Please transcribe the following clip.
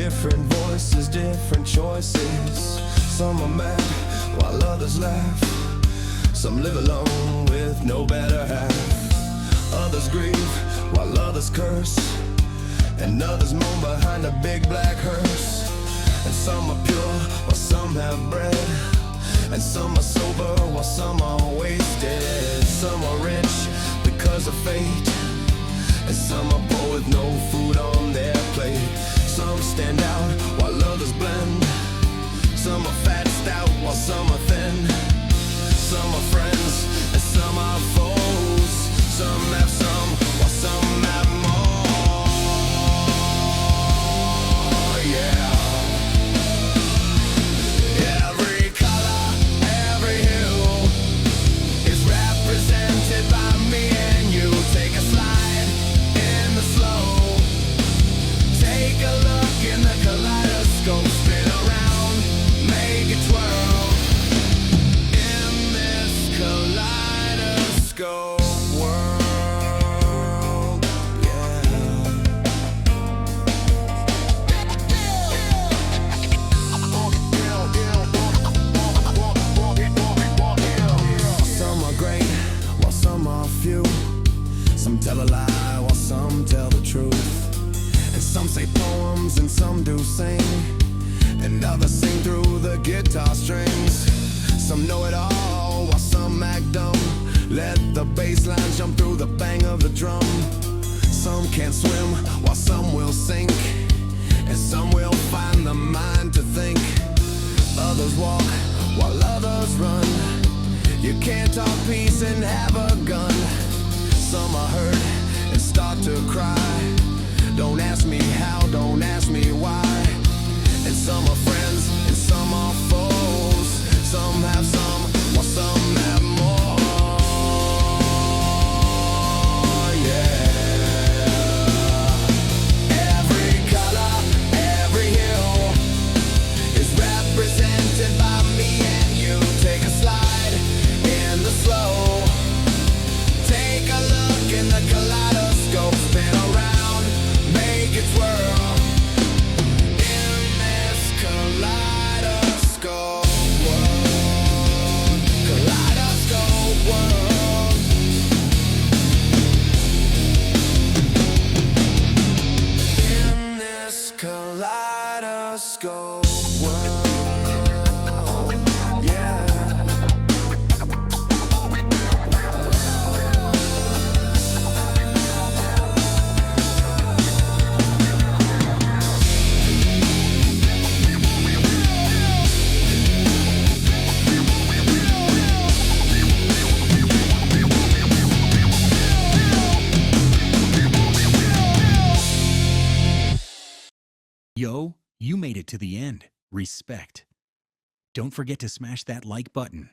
Different voices, different choices. Some are mad while others laugh. Some live alone with no better half. Others grieve while others curse, and others moan behind a big black hearse. And some are pure while some have bread, and some are sober while some are wasted. Some are rich because of fate, and some are poor with no food on their plate. Some stand out while others blend. Some are fat, stout, while some are thin. Some are friends and some are foes. Some have some while some have more. Yeah. Every color, every hue is represented by me and you. Take a slide in the slow. Take a look in the kaleidoscope. Spin around, make it twirl. In this kaleidoscope world, yeah. Some are great while some are few. Some tell a lie while some tell the truth. And some say poems and some do sing, and others sing through the guitar strings. Some know it all while some act dumb. Let the bass line jump through the bang of the drum. Some can't swim while some will sink, and some will find the mind to think. Others walk while others run. You can't talk peace and have a gun. Some are hurt and start to cry. Don't ask me how, don't ask me why. And some are friends and some are foes. Some have some while some have more. Yeah. Every color, every hue is represented by me and you. Take a slide in the slow. Take a look in the kaleidoscope. Spin around, make it twirl. In this kaleidoscope world, kaleidoscope world. In this kaleidoscope world, yeah. Yo, you made it to the end. Respect. Don't forget to smash that like button